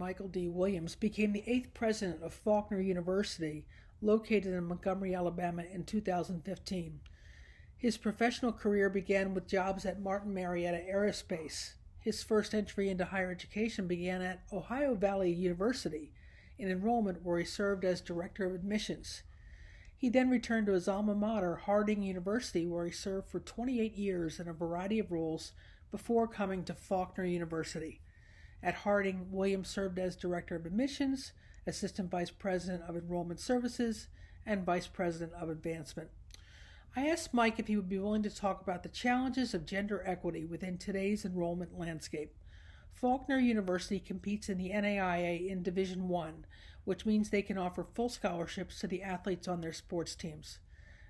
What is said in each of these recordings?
Michael D. Williams became the 8th president of Faulkner University, located in Montgomery, Alabama in 2015. His professional career began with jobs at Martin Marietta Aerospace. His first entry into higher education began at Ohio Valley University, in Enrollment, where he served as director of admissions. He then returned to his alma mater, Harding University, where he served for 28 years in a variety of roles before coming to Faulkner University. At Harding, Williams served as Director of Admissions, Assistant Vice President of Enrollment Services, and Vice President of Advancement. I asked Mike if he would be willing to talk about the challenges of gender equity within today's enrollment landscape. Faulkner University competes in the NAIA in Division I, which means they can offer full scholarships to the athletes on their sports teams.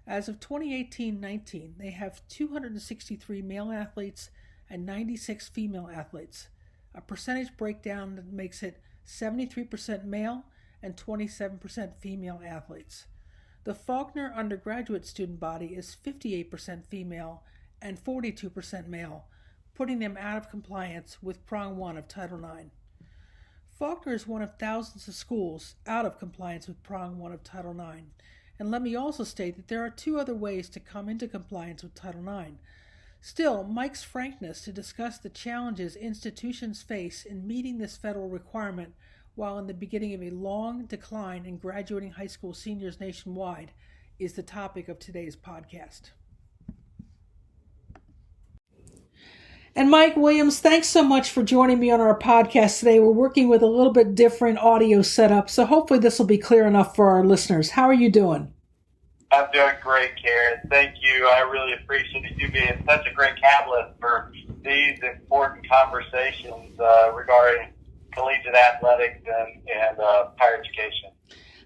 As of 2018-19, they have 263 male athletes and 96 female athletes, a percentage breakdown that makes it 73% male and 27% female athletes. The Faulkner undergraduate student body is 58% female and 42% male, putting them out of compliance with Prong 1 of Title IX. Faulkner is one of thousands of schools out of compliance with Prong 1 of Title IX. And let me also state that there are two other ways to come into compliance with Title IX. Still, Mike's frankness to discuss the challenges institutions face in meeting this federal requirement while in the beginning of a long decline in graduating high school seniors nationwide is the topic of today's podcast. And Mike Williams, thanks so much for joining me on our podcast today. We're working with a little bit different audio setup, so hopefully this will be clear enough for our listeners. How are you doing? I'm doing great, Karen. Thank you. I really appreciate you being such a great catalyst for these important conversations regarding collegiate athletics and higher education.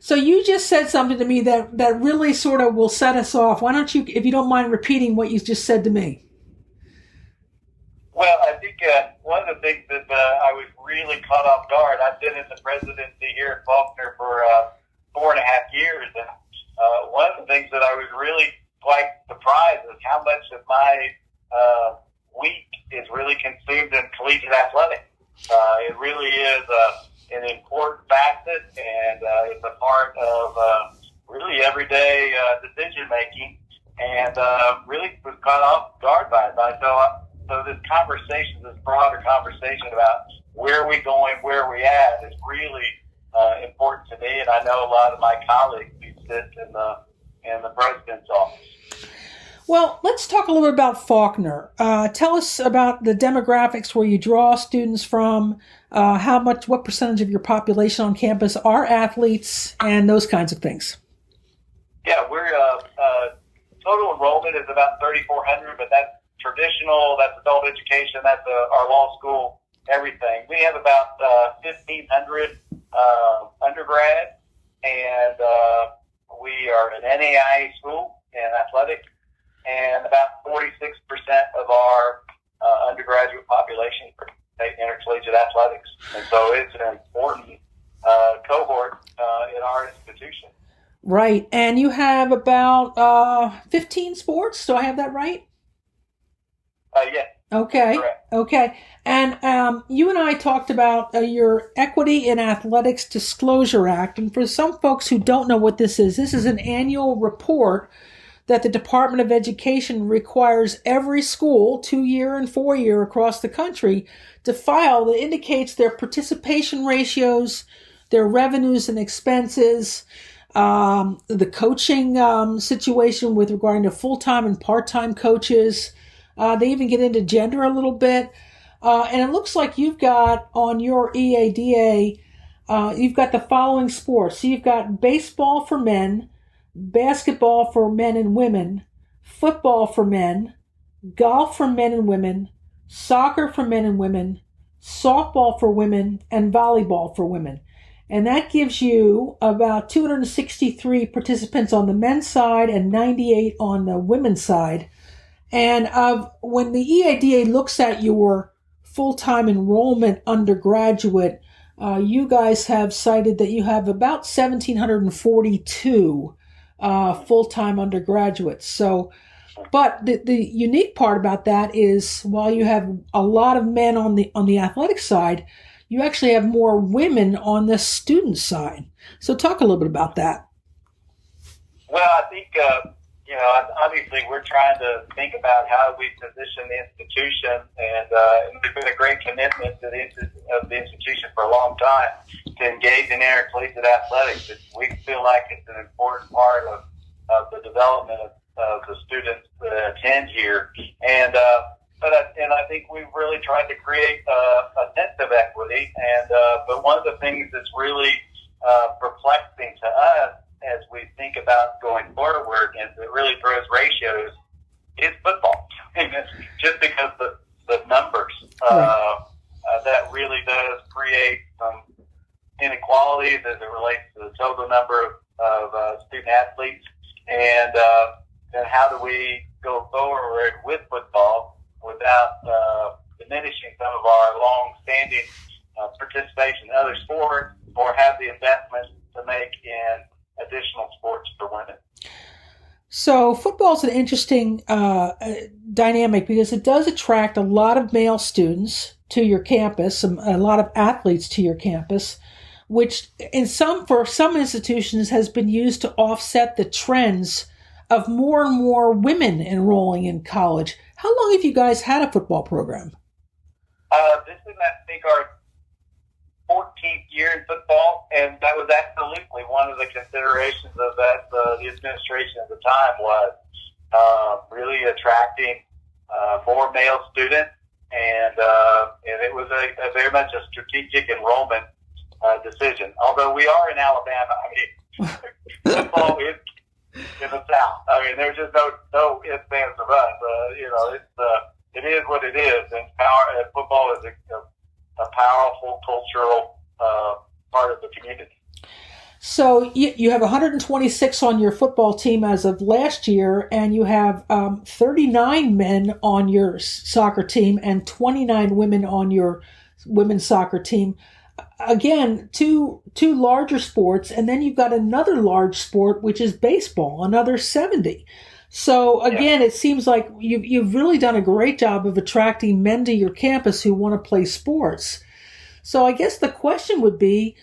So you just said something to me that really sort of will set us off. Why don't you, if you don't mind repeating what you just said to me? Well, I think one of the things that I was really caught off guard, I've been in the presidency here at Faulkner for 4.5 years, and one of the things that I was really quite surprised is how much of my week is really consumed in collegiate athletics. It really is an important facet, and it's a part of really everyday decision making, and really was caught off guard by it. So this conversation, this broader conversation about where are we going, where are we at, is really important to me, and I know a lot of my colleagues who sit in the president's office. Well, let's talk a little bit about Faulkner. Tell us about the demographics, where you draw students from, what percentage of your population on campus are athletes, and those kinds of things. Yeah, we're total enrollment is about 3,400, but that's traditional, that's adult education, that's our law school, everything. We have about 1,500 undergrads, and we are an NAIA school in athletics, and about 46% of our undergraduate population participate in intercollegiate athletics. And so it's an important cohort in our institution. Right. And you have about 15 sports. Do I have that right? Yes. Okay. Correct. Okay. And you and I talked about your Equity in Athletics Disclosure Act. And for some folks who don't know what this is an annual report that the Department of Education requires every school, 2-year and 4-year across the country, to file that indicates their participation ratios, their revenues and expenses, the coaching situation with regarding to full-time and part-time coaches. They even get into gender a little bit. And it looks like you've got on your EADA, you've got the following sports. So you've got baseball for men, basketball for men and women, football for men, golf for men and women, soccer for men and women, softball for women, and volleyball for women. And that gives you about 263 participants on the men's side and 98 on the women's side. And when the EADA looks at your full-time enrollment undergraduate, you guys have cited that you have about 1,742 full-time undergraduates. So, but the unique part about that is while you have a lot of men on the athletic side, you actually have more women on the student side. So talk a little bit about that. Well, I think, obviously we're trying to think about how we position the institution, and there's been a great commitment to the institution for a long time to engage in intercollegiate athletics. We feel like it's an important part of the development of the students that attend here. And I think we've really tried to create a sense of equity. But one of the things that's really perplexing to us as we think about going forward, and it really throws ratios, is football. Just because the numbers, that really does create some inequalities as it relates to the total number of student athletes. And how do we go forward with football without diminishing some of our long-standing participation in other sports, or have the investment to make in additional sports for women? So football is an interesting dynamic because it does attract a lot of male students to your campus, a lot of athletes to your campus, which for some institutions has been used to offset the trends of more and more women enrolling in college. How long have you guys had a football program? This is, I think, our 14th year in football, and that was absolutely one of the considerations of that. The administration at the time was really attracting more male students, and it was a very much a strategic enrollment decision. Although we are in Alabama, football is in the South. There's just no ifs, ands, or buts. It is what it is, and football is a powerful cultural part of the community. So you have 126 on your football team as of last year, and you have 39 men on your soccer team and 29 women on your women's soccer team. Again, two larger sports, and then you've got another large sport, which is baseball, another 70. So again, It seems like you've really done a great job of attracting men to your campus who want to play sports. So I guess the question would be,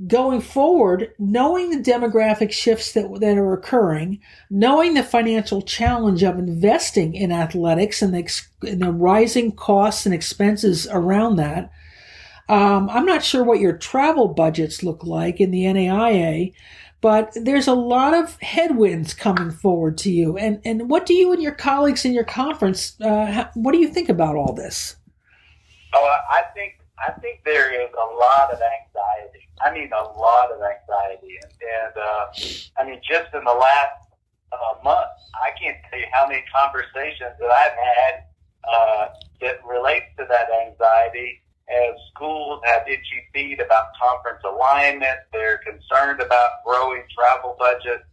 going forward, knowing the demographic shifts that are occurring, knowing the financial challenge of investing in athletics and the rising costs and expenses around that, I'm not sure what your travel budgets look like in the NAIA, but there's a lot of headwinds coming forward to you. And what do you and your colleagues in your conference, what do you think about all this? I think there is a lot of anxiety. A lot of anxiety. And just in the last month, I can't tell you how many conversations that I've had that relate to that anxiety, as schools have itchy feet about conference alignment. They're concerned about growing travel budgets.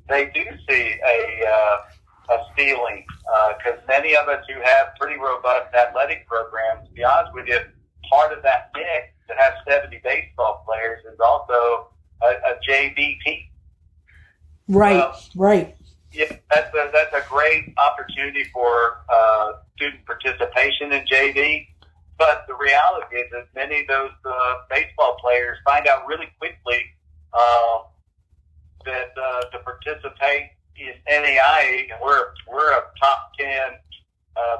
They do see a ceiling, because many of us who have pretty robust athletic programs, to be honest with you, part of that mix to have 70 baseball players is also a JV team. Right. Yeah, that's a great opportunity for student participation in JV. But the reality is that many of those baseball players find out really quickly that to participate in NAIA, and we're a top 10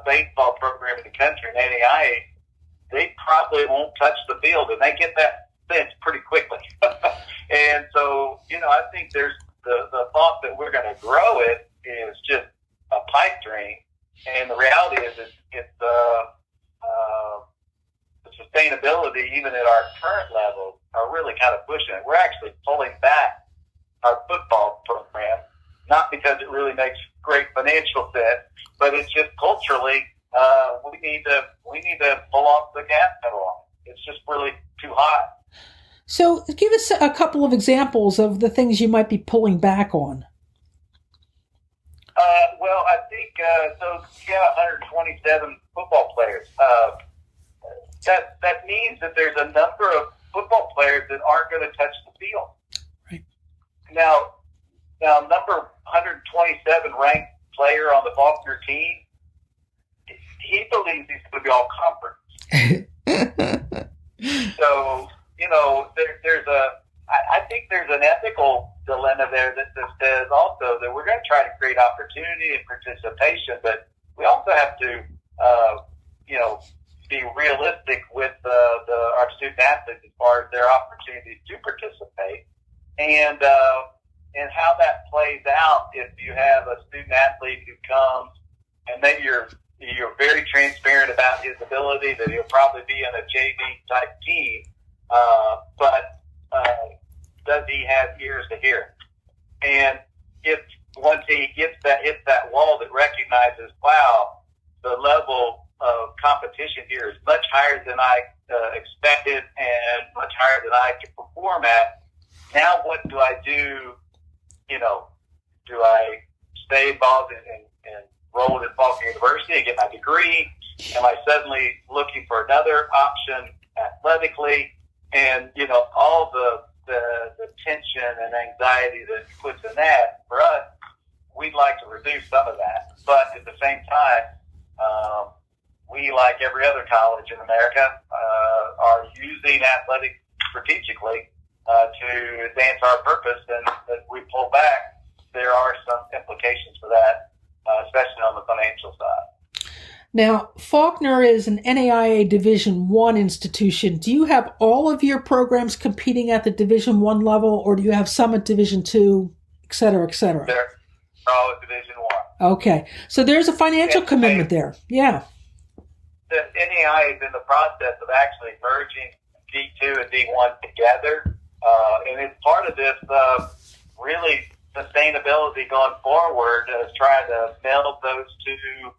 baseball program in the country in NAIA, they probably won't touch the field, and they get that sense pretty quickly. And so, I think there's the thought that we're going to grow it is just a pipe dream, and the reality is it's the sustainability, even at our current levels, are really kind of pushing it. We're actually pulling back our football program, not because it really makes great financial sense, but it's just culturally we need to pull off the gas pedal on it. It's just really too hot. So give us a couple of examples of the things you might be pulling back on. Well, I think so. Yeah, 127 football players. That means that there's a number of football players that aren't going to touch the field. Right. Now, number 127 ranked player on the Faulkner team, he believes he's going to be all conference. So, I think there's an ethical dilemma there that says also that we're going to try to create opportunity and participation, but we also have to, be realistic with our student athletes as far as their opportunities to participate, and how that plays out if you have a student athlete who comes and maybe you're very transparent about his ability, that he'll probably be in a JV type team, but does he have ears to hear? And if once he hits that wall that recognizes, wow, the level of competition here is much higher than I expected and much higher than I can perform at. Now what do I do? Do I stay involved and enrolled at Faulkner University and get my degree? Am I suddenly looking for another option athletically? And, all the tension and anxiety that puts in that, for us, we'd like to reduce some of that. But at the same time, we, like every other college in America, are using athletics strategically to advance our purpose. And as we pull back, there are some implications for that, especially on the financial side. Now, Faulkner is an NAIA Division I institution. Do you have all of your programs competing at the Division I level, or do you have some at Division II, et cetera, et cetera? They're all at Division I. Okay. So there's a financial commitment there. Yeah. The NAIA is in the process of actually merging D2 and D1 together. And it's part of this really sustainability going forward, is trying to meld those two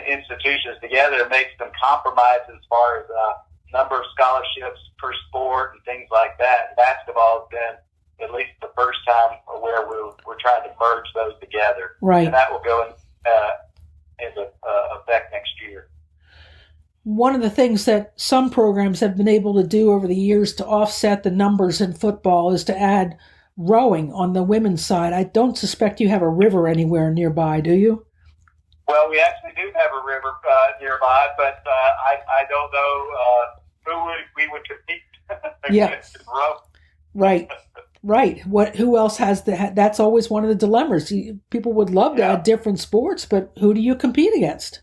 institutions together, makes them compromise as far as number of scholarships per sport and things like that. Basketball has been at least the first time where we're trying to merge those together. Right. And that will go into effect next year. One of the things that some programs have been able to do over the years to offset the numbers in football is to add rowing on the women's side. I don't suspect you have a river anywhere nearby, do you? Well, we actually do have a river nearby, but I don't know we would compete against in row. Right. Right. Who else has that's always one of the dilemmas. People would love to add different sports, but who do you compete against?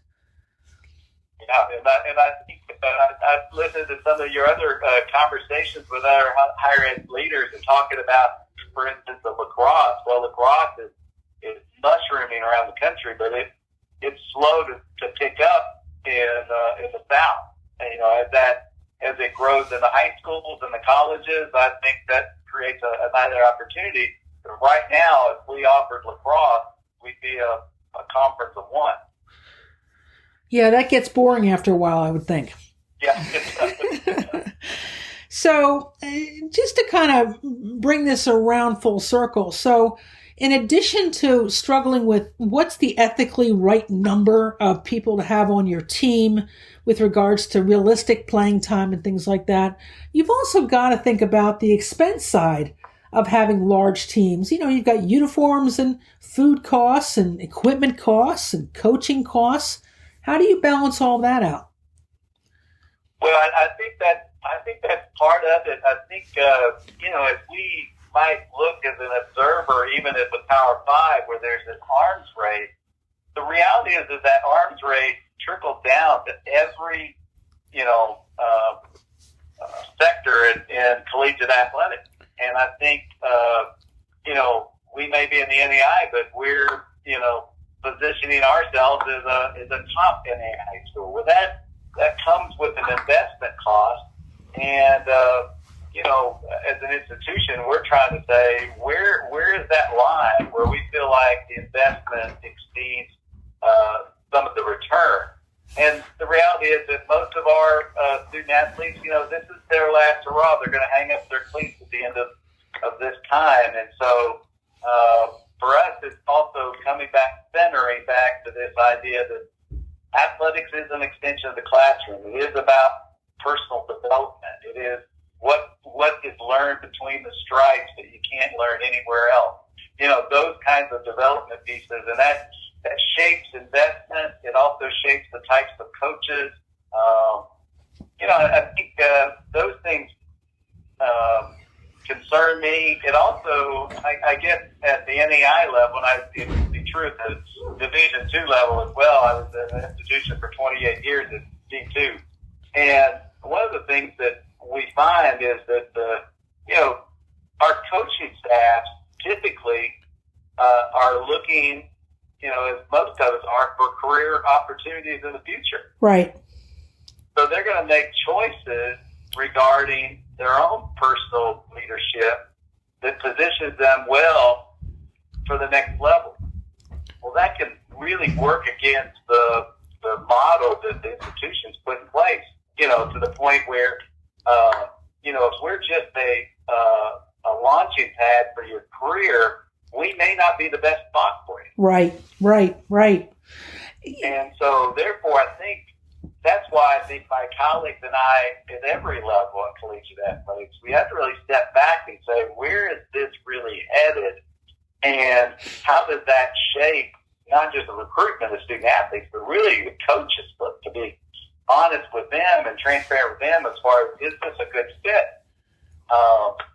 Yeah, and I think I've listened to some of your other conversations with our higher ed leaders and talking about, for instance, the lacrosse. Well, lacrosse is mushrooming around the country, but it's slow to pick up in the South. And, as it grows in the high schools and the colleges, I think that creates another opportunity. But right now, if we offered lacrosse, we'd be a conference of one. Yeah, that gets boring after a while, I would think. Yeah. So just to kind of bring this around full circle. So in addition to struggling with what's the ethically right number of people to have on your team with regards to realistic playing time and things like that, you've also got to think about the expense side of having large teams. You've got uniforms and food costs and equipment costs and coaching costs. How do you balance all that out? Well, I think that's part of it. I think if we might look as an observer, even at the Power Five, where there's an arms race, the reality is that arms race trickles down to every sector in collegiate athletics. And I think we may be in the NAIA, but we're positioning ourselves as a top NAIA school. Well, that comes with an investment cost, and as an institution, we're trying to say where is that line where we feel like the investment exceeds some of the return. And the reality is that most of our student athletes, this is their last hurrah. They're going to hang up their cleats at the end of this time, and so. For us, it's also centering back to this idea that athletics is an extension of the classroom. It is about personal development. It is what is learned between the stripes that you can't learn anywhere else. Those kinds of development pieces, and that shapes investment. It also shapes the types of coaches. I think those concern me. It also, I guess, at the NAIA level, and the truth is Division II level as well. I was at an institution for 28 years at D2. And one of the things that we find is that, our coaching staff typically are looking, as most of us are, for career opportunities in the future. Right. So they're going to make choices regarding their own personal leadership that positions them well for the next level. Well, that can really work against the model that the institution's put in place, to the point where, if we're just a launching pad for your career, we may not be the best spot for you. Right. And so, therefore, I think that's why I think my colleagues and I, at every level of collegiate athletics, we have to really step back and say, where is this really headed? And how does that shape not just the recruitment of student athletes, but really the coaches, to be honest with them and transparent with them as far as, is this a good fit?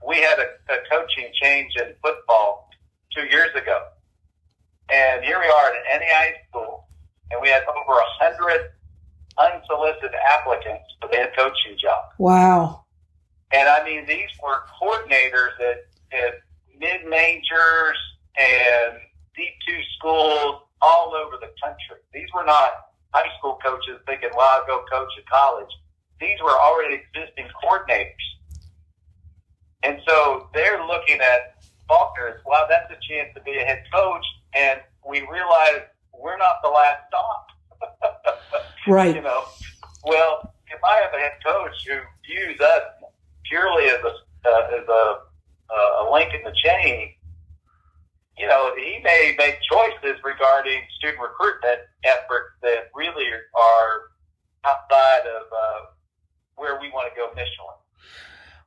We had a coaching change in football 2 years ago. And here we are at an NAIA school, and we had over 100 unsolicited applicants for the head coaching job. Wow. And I mean, these were coordinators at mid-majors and D2 schools all over the country. These were not high school coaches thinking, well, I'll go coach at college. These were already existing coordinators. And so they're looking at Faulkner as, wow, that's a chance to be a head coach. And we realize we're not the last stop. Right. Well, if I have a head coach who views us purely as a link in the chain, he may make choices regarding student recruitment efforts that really are outside of where we want to go initially.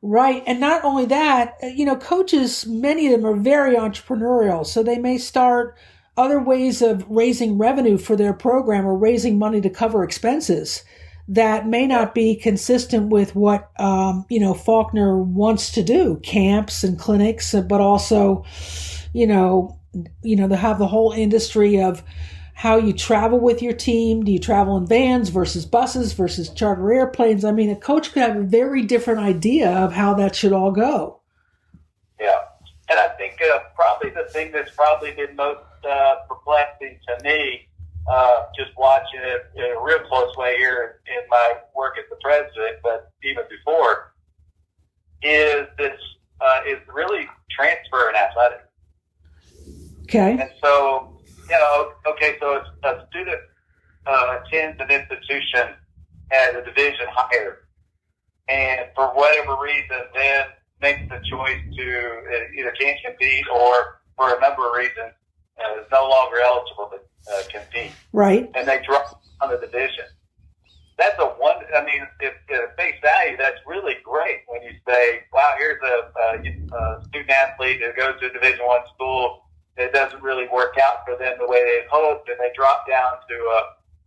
Right. And not only that, coaches, many of them are very entrepreneurial. So they may start other ways of raising revenue for their program or raising money to cover expenses that may not be consistent with what, Faulkner wants to do, camps and clinics, but also, they have the whole industry of how you travel with your team. Do you travel in vans versus buses versus charter airplanes? I mean, a coach could have a very different idea of how that should all go. Yeah. And I think probably the thing that's probably been most perplexing to me, just watching it in a real close way here in my work as the president, but even before, is this is really transfer in athletics. Okay. And so, so a student attends an institution at a division higher, and for whatever reason, then makes the choice to either can't compete or, for a number of reasons, is no longer eligible to compete. Right. And they drop on the division. That's if at face value, that's really great when you say, wow, here's a student athlete who goes to a Division I school. It doesn't really work out for them the way they hoped, and they drop down to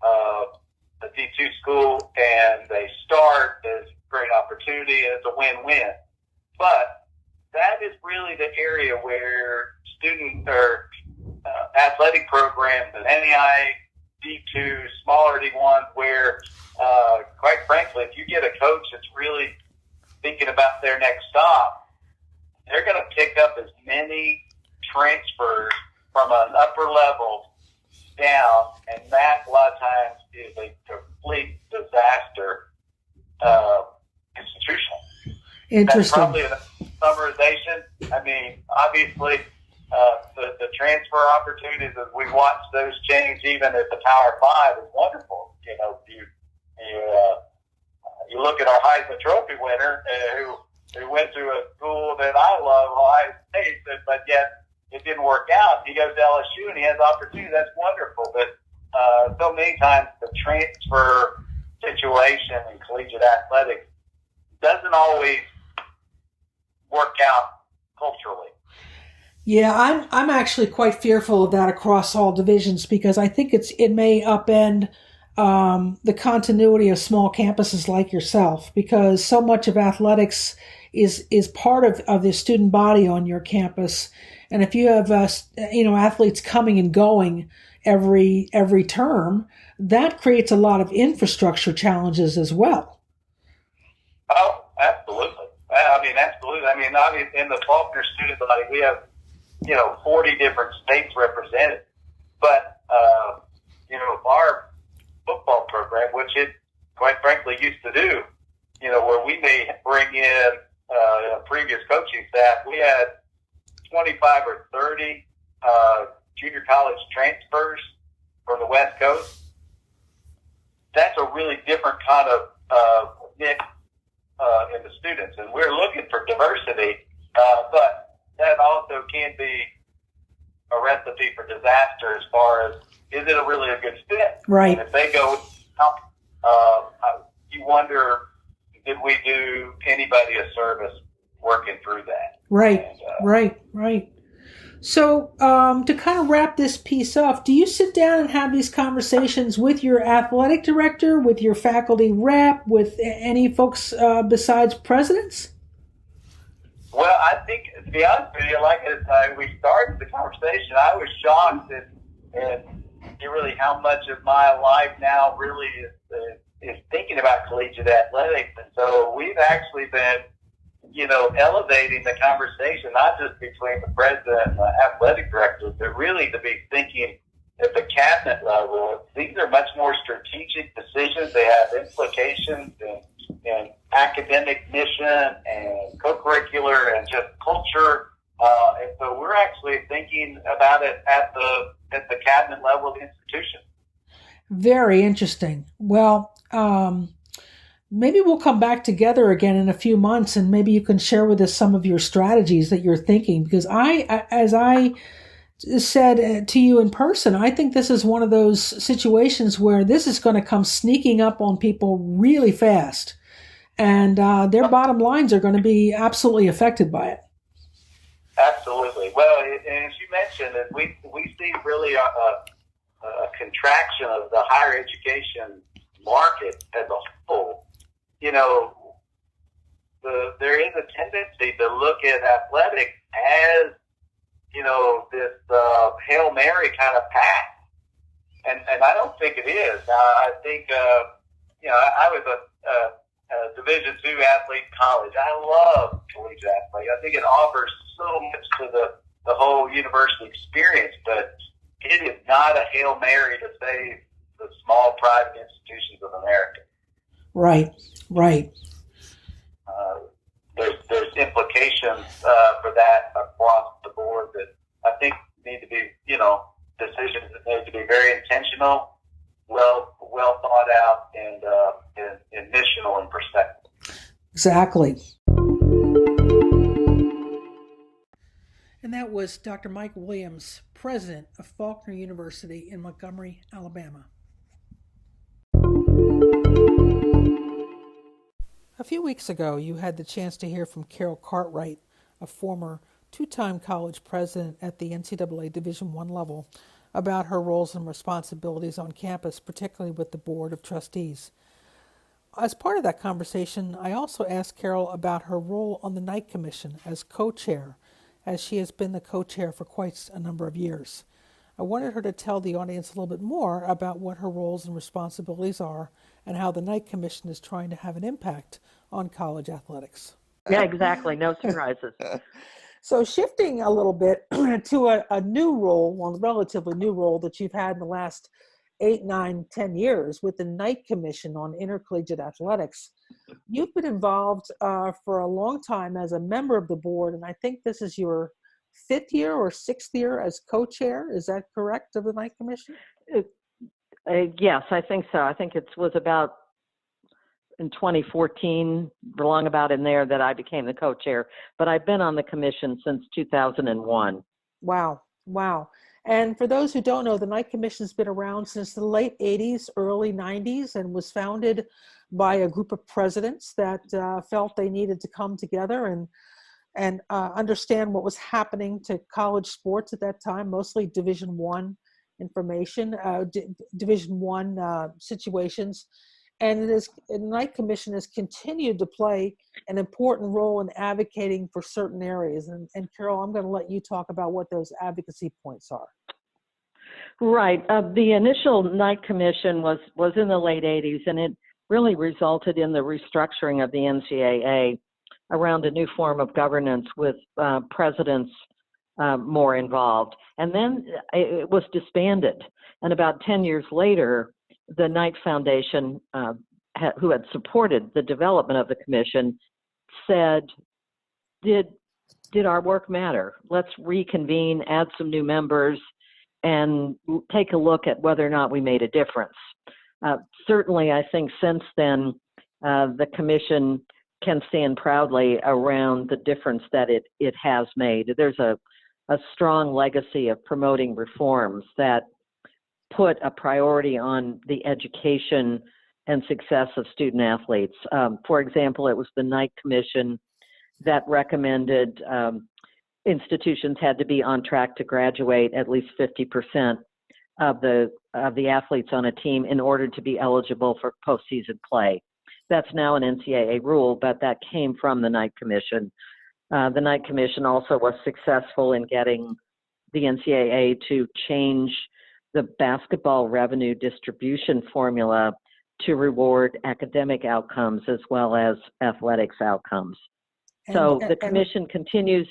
a D2 school, and they start. There's great opportunity, and it's a win-win. But that is really the area where student or athletic programs and NAIA, D2, smaller D1s, where, quite frankly, if you get a coach that's really thinking about their next stop, they're going to pick up as many transfers from an upper level down, and that a lot of times is a complete disaster institutionally. Interesting. That's probably a summarization. I mean, obviously, the transfer opportunities as we watch those change, even at the Power Five, is wonderful. You look at our Heisman Trophy winner who went to a school that I love, Ohio State, but yet it didn't work out. He goes to LSU and he has opportunity. That's wonderful. But so many times the transfer situation in collegiate athletics doesn't always work out culturally. Yeah, I'm actually quite fearful of that across all divisions because I think it may upend the continuity of small campuses like yourself, because so much of athletics is part of the student body on your campus. And if you have athletes coming and going every term, that creates a lot of infrastructure challenges as well. Oh, absolutely. Absolutely. In the Faulkner student body, we have 40 different states represented, but our football program, which it quite frankly used to do, where we may bring in a previous coaching staff, we had 25 or 30 junior college transfers from the West Coast. That's a really different kind of mix in the students, and we're looking for diversity, but that also can be a recipe for disaster as far as, is it really a good fit? Right. And if they go, you wonder, did we do anybody a service working through that? Right, right. So to kind of wrap this piece up, do you sit down and have these conversations with your athletic director, with your faculty rep, with any folks besides presidents? Well, I think, to be honest with you, we started the conversation, I was shocked at really how much of my life now really is thinking about collegiate athletics. And so we've actually been, elevating the conversation, not just between the president and the athletic directors, but really to be thinking at the cabinet level. These are much more strategic decisions. They have implications in academic mission and co-curricular and just culture. And so we're actually thinking about it at the cabinet level of the institution. Very interesting. Well, maybe we'll come back together again in a few months, and maybe you can share with us some of your strategies that you're thinking. Because as I said to you in person, I think this is one of those situations where this is going to come sneaking up on people really fast, and their bottom lines are going to be absolutely affected by it. Absolutely. Well, and as you mentioned, we see really a contraction of the higher education market as a whole. There is a tendency to look at athletics as, this Hail Mary kind of path. And I don't think it is. I think, I was a Division II athlete in college. I love collegiate athletics. I think it offers so much to the whole university experience, but it is not a Hail Mary to save the small private institutions of America. Right. There's implications for that across the board that I think need to be, decisions that need to be very intentional, well thought out, and missional in perspective. Exactly. And that was Dr. Mike Williams, president of Faulkner University in Montgomery, Alabama. A few weeks ago, you had the chance to hear from Carol Cartwright, a former two-time college president at the NCAA Division I level, about her roles and responsibilities on campus, particularly with the Board of Trustees. As part of that conversation, I also asked Carol about her role on the Knight Commission as co-chair, as she has been the co-chair for quite a number of years. I wanted her to tell the audience a little bit more about what her roles and responsibilities are and how the Knight Commission is trying to have an impact on college athletics. Yeah, exactly. No surprises. So shifting a little bit to a new role, well, a relatively new role that you've had in the last 8, 9, 10 years with the Knight Commission on Intercollegiate Athletics. You've been involved for a long time as a member of the board, and I think this is your 5th year or 6th year as co-chair. Is that correct, of the Knight Commission? Yes, I think so. I think it was about in 2014, along about in there, that I became the co-chair. But I've been on the commission since 2001. Wow. And for those who don't know, the Knight Commission's been around since the late 80s, early 90s, and was founded by a group of presidents that felt they needed to come together and understand what was happening to college sports at that time, mostly Division I information, Division I situations, And the Knight Commission has continued to play an important role in advocating for certain areas. And Carol, I'm going to let you talk about what those advocacy points are. Right. The initial Knight Commission was in the late 80s, and it really resulted in the restructuring of the NCAA around a new form of governance with presidents more involved. And then it was disbanded. And about 10 years later, the Knight Foundation, who had supported the development of the commission, said, did our work matter? Let's reconvene, add some new members, and take a look at whether or not we made a difference. Certainly, I think since then, the commission can stand proudly around the difference that it has made. There's a strong legacy of promoting reforms that put a priority on the education and success of student athletes. For example, it was the Knight Commission that recommended institutions had to be on track to graduate at least 50% of the athletes on a team in order to be eligible for postseason play. That's now an NCAA rule, but that came from the Knight Commission. The Knight Commission also was successful in getting the NCAA to change the basketball revenue distribution formula to reward academic outcomes as well as athletics outcomes. So the commission continues.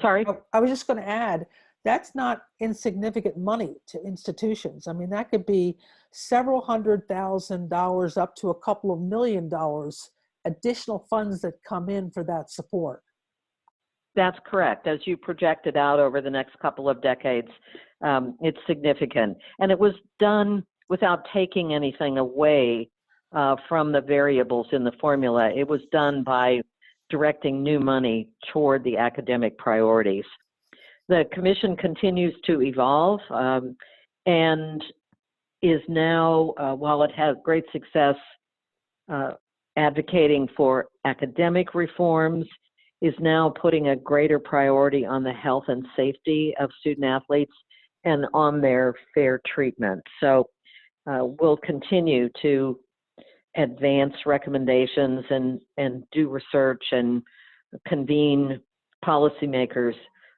Sorry? I was just going to add, that's not insignificant money to institutions. I mean, that could be several $100,000 up to a couple of $1 million additional funds that come in for that support. That's correct. As you project it out over the next couple of decades, it's significant. And it was done without taking anything away from the variables in the formula. It was done by directing new money toward the academic priorities. The commission continues to evolve and is now, while it has great success advocating for academic reforms, is now putting a greater priority on the health and safety of student athletes and on their fair treatment. So we'll continue to advance recommendations and do research and convene policymakers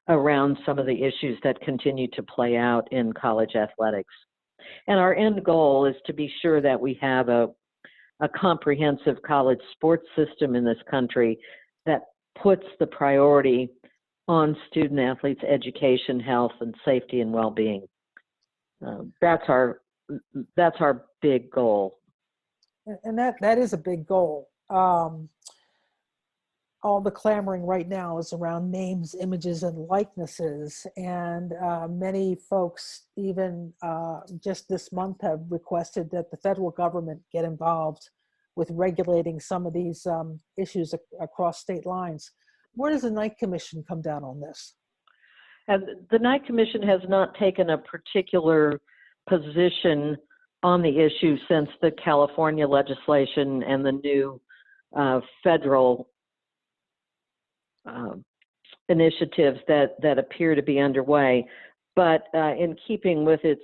around some of the issues that continue to play out in college athletics. And our end goal is to be sure that we have a comprehensive college sports system in this country that puts the priority on student athletes' education, health, and safety and well-being. That's our big goal. And that is a big goal. All the clamoring right now is around names, images, and likenesses. And many folks, even just this month, have requested that the federal government get involved with regulating some of these issues across state lines. Where does the Knight Commission come down on this? And the Knight Commission has not taken a particular position on the issue since the California legislation and the new federal initiatives that appear to be underway. But in keeping with its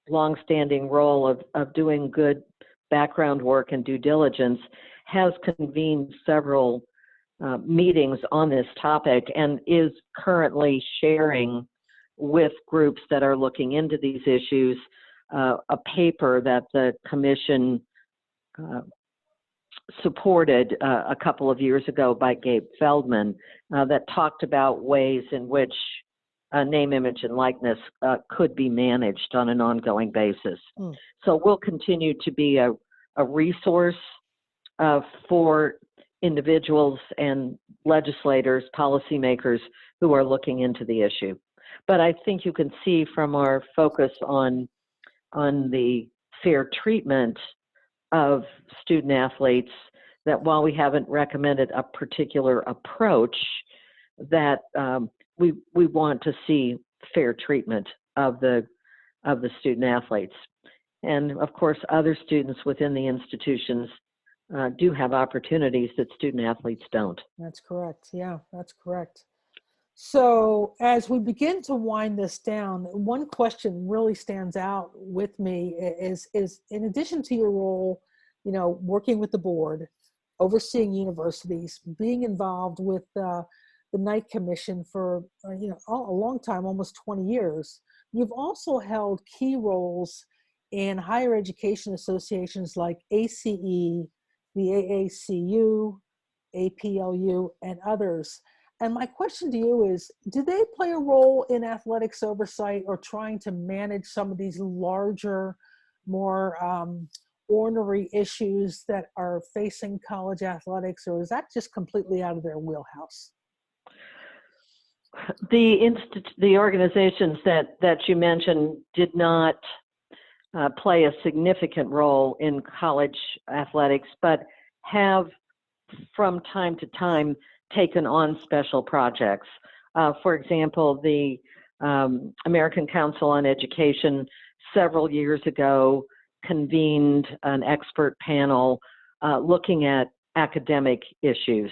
longstanding role of doing good background work and due diligence, has convened several meetings on this topic and is currently sharing with groups that are looking into these issues a paper that the commission supported a couple of years ago by Gabe Feldman that talked about ways in which name, image, and likeness could be managed on an ongoing basis. So we'll continue to be a resource for individuals and legislators, policymakers who are looking into the issue. But I think you can see from our focus on the fair treatment of student athletes that while we haven't recommended a particular approach, that we want to see fair treatment of the student athletes. And of course, other students within the institutions do have opportunities that student athletes don't. That's correct. Yeah, that's correct. So as we begin to wind this down, one question really stands out with me is in addition to your role working with the board, overseeing universities, being involved with the Knight Commission for a long time, almost 20 years. You've also held key roles in higher education associations like ACE, the AACU, APLU, and others. And my question to you is, do they play a role in athletics oversight or trying to manage some of these larger, more ornery issues that are facing college athletics, or is that just completely out of their wheelhouse? The organizations that you mentioned did not play a significant role in college athletics, but have from time to time taken on special projects. For example, the American Council on Education several years ago convened an expert panel looking at academic issues.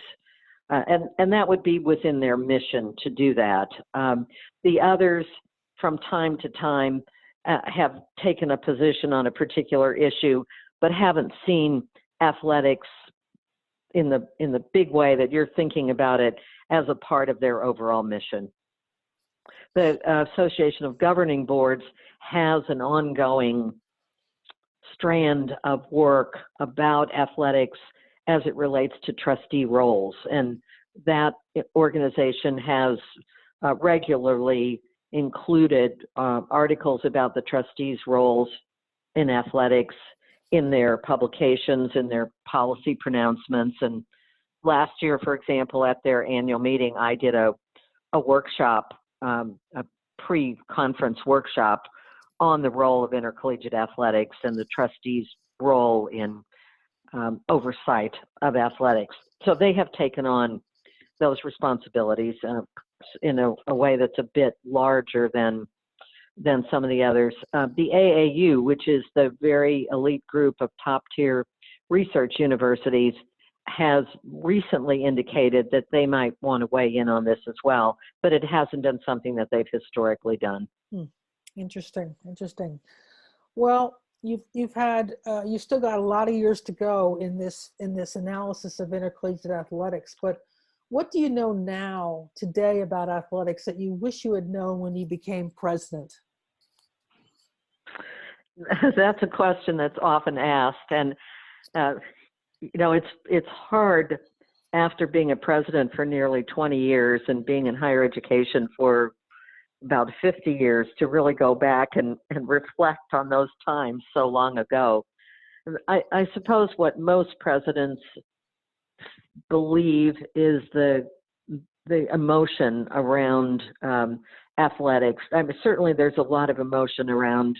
And that would be within their mission to do that. The others, from time to time, have taken a position on a particular issue, but haven't seen athletics in the big way that you're thinking about it as a part of their overall mission. The Association of Governing Boards has an ongoing strand of work about athletics as it relates to trustee roles. And that organization has regularly included articles about the trustees' roles in athletics in their publications, in their policy pronouncements. And last year, for example, at their annual meeting, I did a workshop, a pre-conference workshop on the role of intercollegiate athletics and the trustees' role in oversight of athletics. So they have taken on those responsibilities in a way that's a bit larger than some of the others. The AAU, which is the very elite group of top-tier research universities, has recently indicated that they might want to weigh in on this as well, but it hasn't been something that they've historically done. Interesting. Well, you've still got a lot of years to go in this analysis of intercollegiate athletics, but what do you know now today about athletics that you wish you had known when you became president? That's a question that's often asked, and it's hard after being a president for nearly 20 years and being in higher education for about 50 years to really go back and reflect on those times so long ago. I suppose what most presidents believe is the emotion around athletics. I mean, certainly there's a lot of emotion around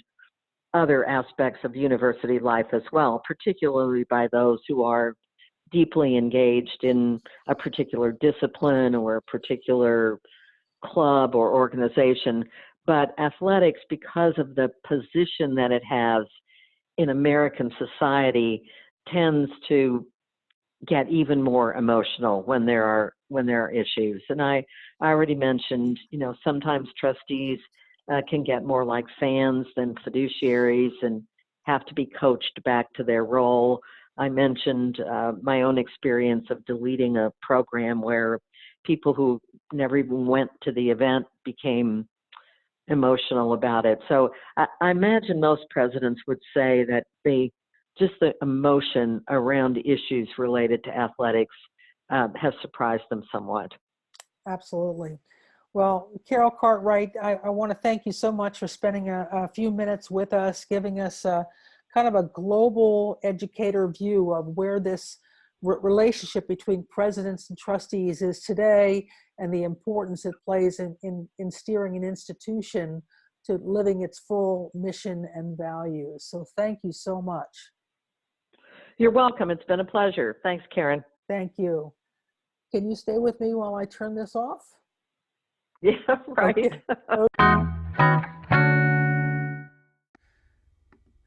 other aspects of university life as well, particularly by those who are deeply engaged in a particular discipline or a particular club or organization. But athletics, because of the position that it has in American society, tends to get even more emotional when there are issues. And I already mentioned, sometimes trustees can get more like fans than fiduciaries and have to be coached back to their role. I mentioned my own experience of deleting a program where people who never even went to the event became emotional about it. So I imagine most presidents would say that just the emotion around issues related to athletics has surprised them somewhat. Absolutely. Well, Carol Cartwright, I want to thank you so much for spending a few minutes with us, giving us kind of a global educator view of where this relationship between presidents and trustees is today and the importance it plays in steering an institution to living its full mission and values. So thank you so much. You're welcome. It's been a pleasure. Thanks, Karen. Thank you. Can you stay with me while I turn this off? Yeah, right. Okay.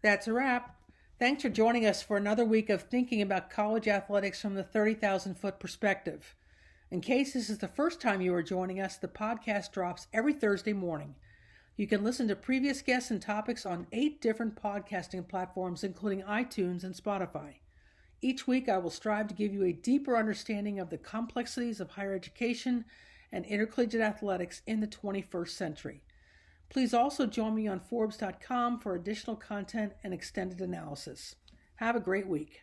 That's a wrap. Thanks for joining us for another week of thinking about college athletics from the 30,000-foot perspective. In case this is the first time you are joining us, the podcast drops every Thursday morning. You can listen to previous guests and topics on 8 different podcasting platforms, including iTunes and Spotify. Each week, I will strive to give you a deeper understanding of the complexities of higher education and intercollegiate athletics in the 21st century. Please also join me on Forbes.com for additional content and extended analysis. Have a great week.